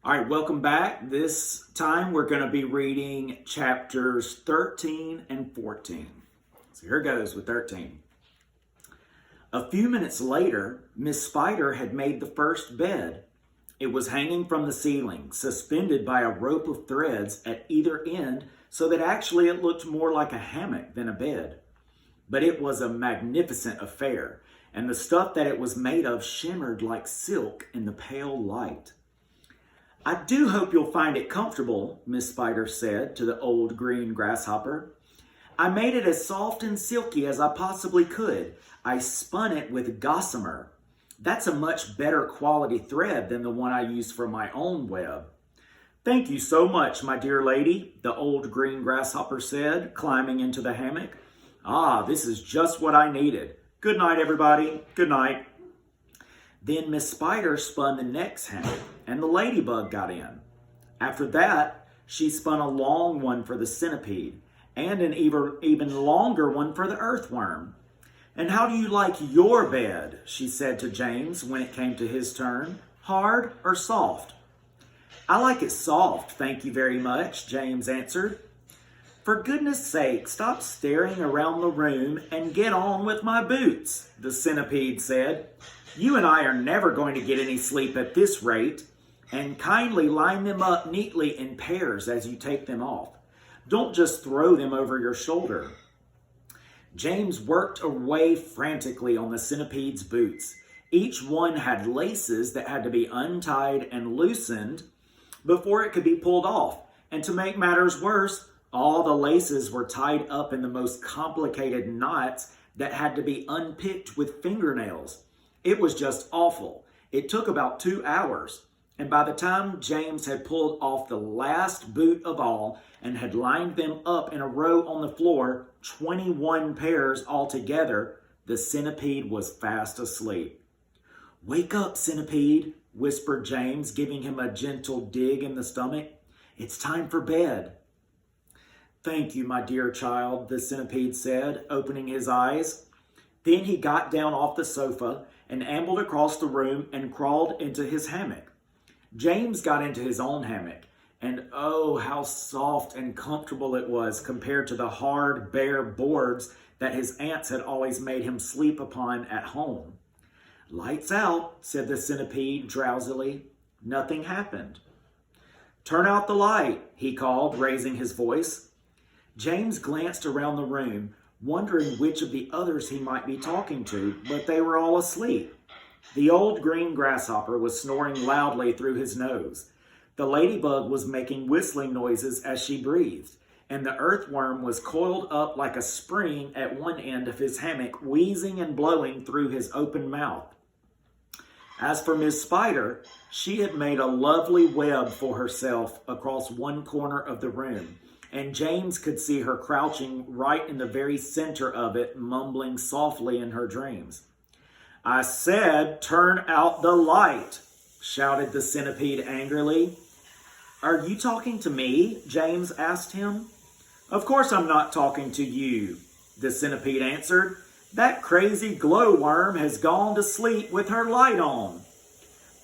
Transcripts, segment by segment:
All right, welcome back. This time we're going to be reading chapters 13 and 14. So here goes with 13. A few minutes later, Miss Spider had made the first bed. It was hanging from the ceiling, suspended by a rope of threads at either end, so that actually it looked more like a hammock than a bed. But it was a magnificent affair, and the stuff that it was made of shimmered like silk in the pale light. "I do hope you'll find it comfortable," Miss Spider said to the old green grasshopper. "I made it as soft and silky as I possibly could. I spun it with gossamer. That's a much better quality thread than the one I use for my own web." "Thank you so much, my dear lady," the old green grasshopper said, climbing into the hammock. "Ah, this is just what I needed. Good night, everybody. Good night." Then Miss Spider spun the next hammock, and the ladybug got in. After that, she spun a long one for the centipede, and an even longer one for the earthworm. "And how do you like your bed?" she said to James when it came to his turn. "Hard or soft?" "I like it soft, thank you very much," James answered. "For goodness sake, stop staring around the room and get on with my boots," the centipede said. "You and I are never going to get any sleep at this rate. And kindly line them up neatly in pairs as you take them off. Don't just throw them over your shoulder." James worked away frantically on the centipede's boots. Each one had laces that had to be untied and loosened before it could be pulled off. And to make matters worse, all the laces were tied up in the most complicated knots that had to be unpicked with fingernails. It was just awful. It took about 2 hours. And by the time James had pulled off the last boot of all and had lined them up in a row on the floor, 21 pairs altogether, the centipede was fast asleep. "Wake up, centipede," whispered James, giving him a gentle dig in the stomach. "It's time for bed." "Thank you, my dear child," the centipede said, opening his eyes. Then he got down off the sofa and ambled across the room and crawled into his hammock. James got into his own hammock, and oh, how soft and comfortable it was compared to the hard, bare boards that his aunts had always made him sleep upon at home. "Lights out," said the centipede drowsily. Nothing happened. "Turn out the light," he called, raising his voice. James glanced around the room, wondering which of the others he might be talking to, but they were all asleep. The old green grasshopper was snoring loudly through his nose. The ladybug was making whistling noises as she breathed, and the earthworm was coiled up like a spring at one end of his hammock, wheezing and blowing through his open mouth. As for Miss Spider, she had made a lovely web for herself across one corner of the room, and James could see her crouching right in the very center of it, mumbling softly in her dreams. "I said, turn out the light," shouted the centipede angrily. "Are you talking to me?" James asked him. "Of course I'm not talking to you," the centipede answered. "That crazy glowworm has gone to sleep with her light on."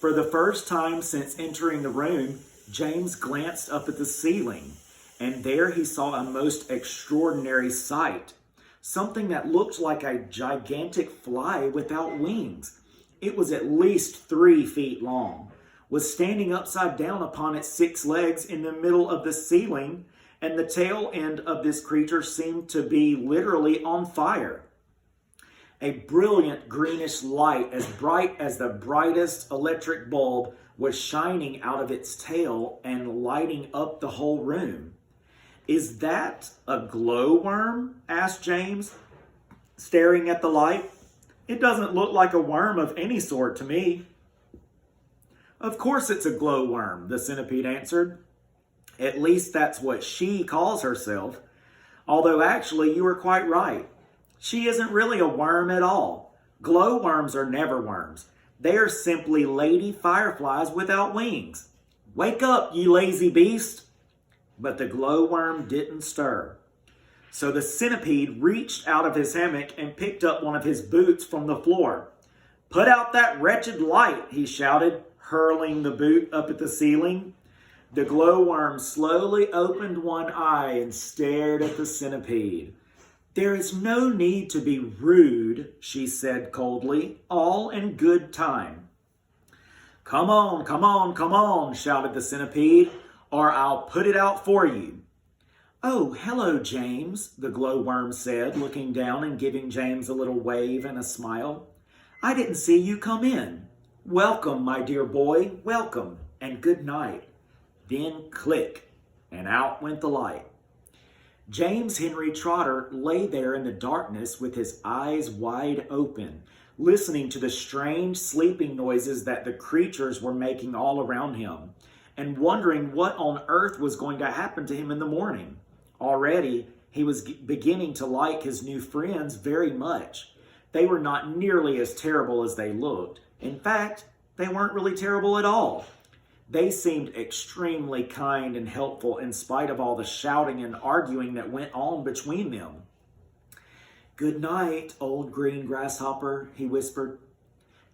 For the first time since entering the room, James glanced up at the ceiling, and there he saw a most extraordinary sight. Something that looked like a gigantic fly without wings. It was at least 3 feet long, was standing upside down upon its 6 legs in the middle of the ceiling, and the tail end of this creature seemed to be literally on fire. A brilliant greenish light, as bright as the brightest electric bulb, was shining out of its tail and lighting up the whole room. "Is that a glowworm?" asked James, staring at the light. "It doesn't look like a worm of any sort to me." "Of course it's a glowworm," the centipede answered. "At least that's what she calls herself. Although actually you are quite right. She isn't really a worm at all. Glowworms are never worms. They are simply lady fireflies without wings. Wake up, you lazy beast." But the glowworm didn't stir. So the centipede reached out of his hammock and picked up one of his boots from the floor. "Put out that wretched light," he shouted. hurling the boot up at the ceiling. The glowworm slowly opened one eye and stared at the centipede. "There is no need to be rude," she said coldly, "all in good time." "Come on, come on, come on," shouted the centipede, "or I'll put it out for you." "Oh, hello, James," the glowworm said, looking down and giving James a little wave and a smile. "I didn't see you come in. Welcome, my dear boy, welcome, and good night." Then click, and out went the light. James Henry Trotter lay there in the darkness with his eyes wide open, listening to the strange sleeping noises that the creatures were making all around him, and wondering what on earth was going to happen to him in the morning. Already, he was beginning to like his new friends very much. They were not nearly as terrible as they looked. In fact, they weren't really terrible at all. They seemed extremely kind and helpful in spite of all the shouting and arguing that went on between them. "Good night, old green grasshopper," he whispered.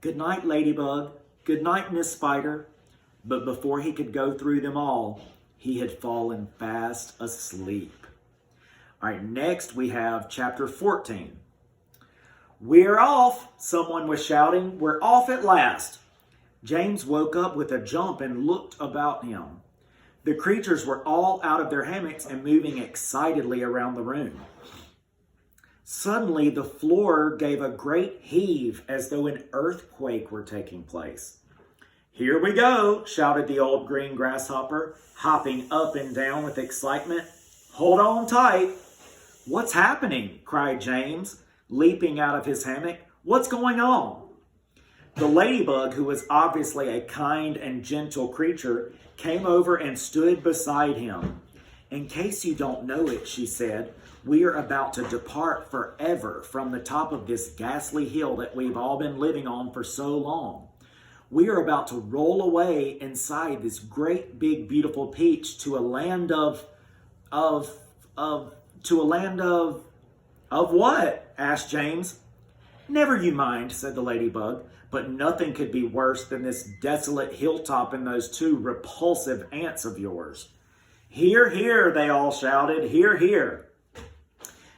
"Good night, Ladybug. Good night, Miss Spider." But before he could go through them all, he had fallen fast asleep. All right, next we have chapter 14. "We're off," someone was shouting. "We're off at last." James woke up with a jump and looked about him. The creatures were all out of their hammocks and moving excitedly around the room. Suddenly, the floor gave a great heave as though an earthquake were taking place. "Here we go," shouted the old green grasshopper, hopping up and down with excitement. "Hold on tight." "What's happening?" cried James, leaping out of his hammock. "What's going on?" The ladybug, who was obviously a kind and gentle creature, came over and stood beside him. "In case you don't know it," she said, "we are about to depart forever from the top of this ghastly hill that we've all been living on for so long. We are about to roll away inside this great, big, beautiful peach to a land of what?" asked James. "Never you mind," said the ladybug, "but nothing could be worse than this desolate hilltop and those two repulsive ants of yours." "Hear, hear," they all shouted. "Hear, hear."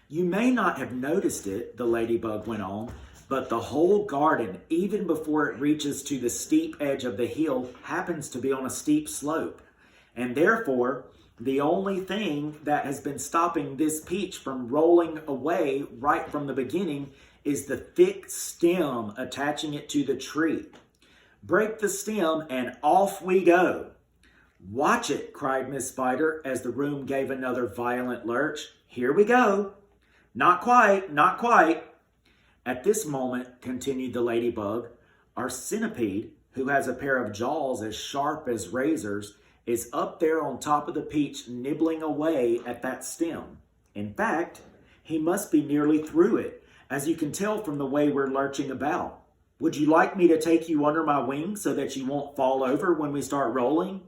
"You may not have noticed it," the ladybug went on, "but the whole garden, even before it reaches to the steep edge of the hill, happens to be on a steep slope. And therefore, the only thing that has been stopping this peach from rolling away right from the beginning is the thick stem attaching it to the tree. Break the stem and off we go." "Watch it," cried Miss Spider as the room gave another violent lurch. "Here we go." "Not quite, not quite." "At this moment," continued the ladybug, "our centipede, who has a pair of jaws as sharp as razors, is up there on top of the peach nibbling away at that stem. In fact, he must be nearly through it, as you can tell from the way we're lurching about. Would you like me to take you under my wing so that you won't fall over when we start rolling?"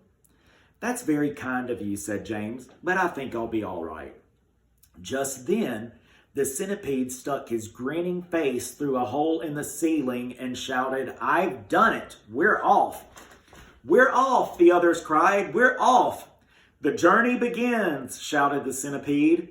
"That's very kind of you," said James, "but I think I'll be all right." Just then, the centipede stuck his grinning face through a hole in the ceiling and shouted, "I've done it! We're off!" "We're off!" the others cried. "We're off!" "The journey begins!" shouted the centipede.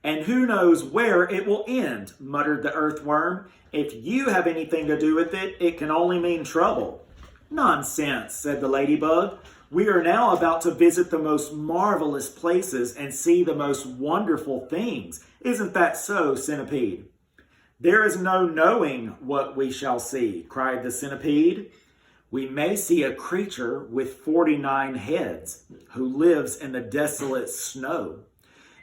"And who knows where it will end," muttered the earthworm. "If you have anything to do with it, it can only mean trouble." "Nonsense," said the ladybug. "We are now about to visit the most marvelous places and see the most wonderful things. Isn't that so, centipede?" "There is no knowing what we shall see," cried the centipede. "We may see a creature with 49 heads who lives in the desolate snow.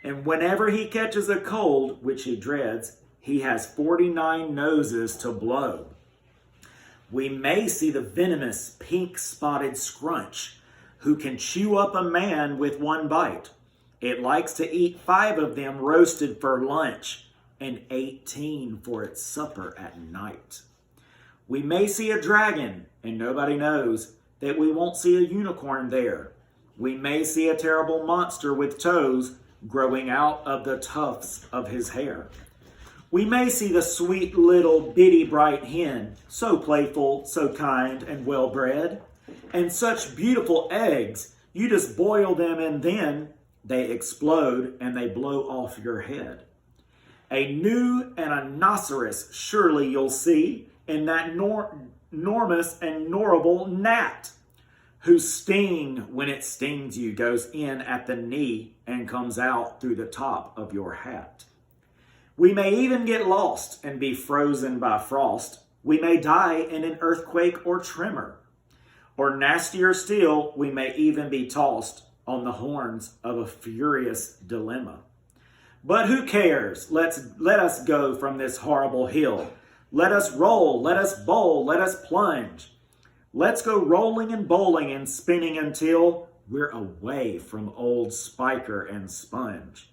And whenever he catches a cold, which he dreads, he has 49 noses to blow. We may see the venomous pink-spotted scrunch, who can chew up a man with one bite. It likes to eat 5 of them roasted for lunch and 18 for its supper at night. We may see a dragon, and nobody knows that we won't see a unicorn there. We may see a terrible monster with toes growing out of the tufts of his hair. We may see the sweet little bitty bright hen, so playful, so kind, and well-bred. And such beautiful eggs, you just boil them and then they explode and they blow off your head. A new and a rhinoceros surely you'll see in that enormous and horrible gnat, whose sting, when it stings you, goes in at the knee and comes out through the top of your hat. We may even get lost and be frozen by frost. We may die in an earthquake or tremor. Or nastier still, we may even be tossed on the horns of a furious dilemma. But who cares? Let us go from this horrible hill. Let us roll, let us bowl, let us plunge. Let's go rolling and bowling and spinning until we're away from old Spiker and Sponge.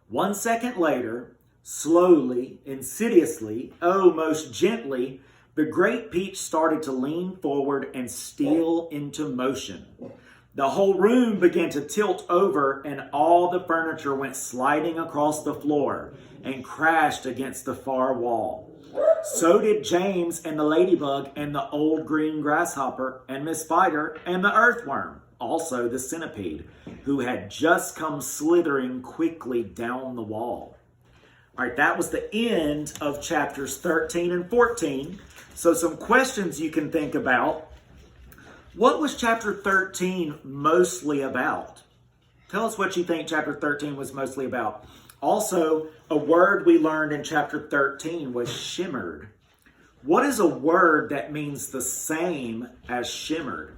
1 second later, slowly, insidiously, oh, most gently, the great peach started to lean forward and steal into motion. The whole room began to tilt over and all the furniture went sliding across the floor and crashed against the far wall. So did James and the ladybug and the old green grasshopper and Miss Spider and the earthworm, also the centipede, who had just come slithering quickly down the wall. All right, that was the end of chapters 13 and 14. So some questions you can think about. What was chapter 13 mostly about? Tell us what you think chapter 13 was mostly about. Also, a word we learned in chapter 13 was shimmered. What is a word that means the same as shimmered?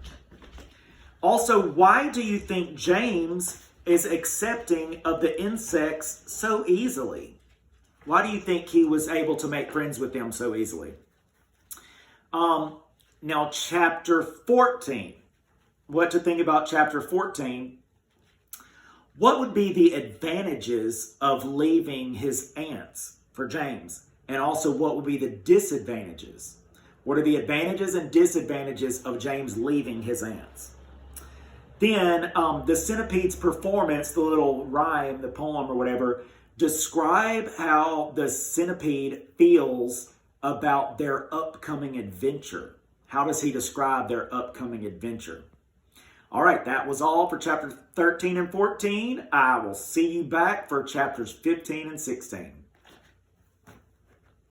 Also, why do you think James is accepting of the insects so easily? Why do you think he was able to make friends with them so easily? Now, chapter 14. What to think about chapter 14? What would be the advantages of leaving his aunts for James? And also, what would be the disadvantages? What are the advantages and disadvantages of James leaving his aunts? Then, the centipede's performance, the little rhyme, the poem or whatever, describe how the centipede feels about their upcoming adventure. How does he describe their upcoming adventure? All right, that was all for chapters 13 and 14. I will see you back for chapters 15 and 16.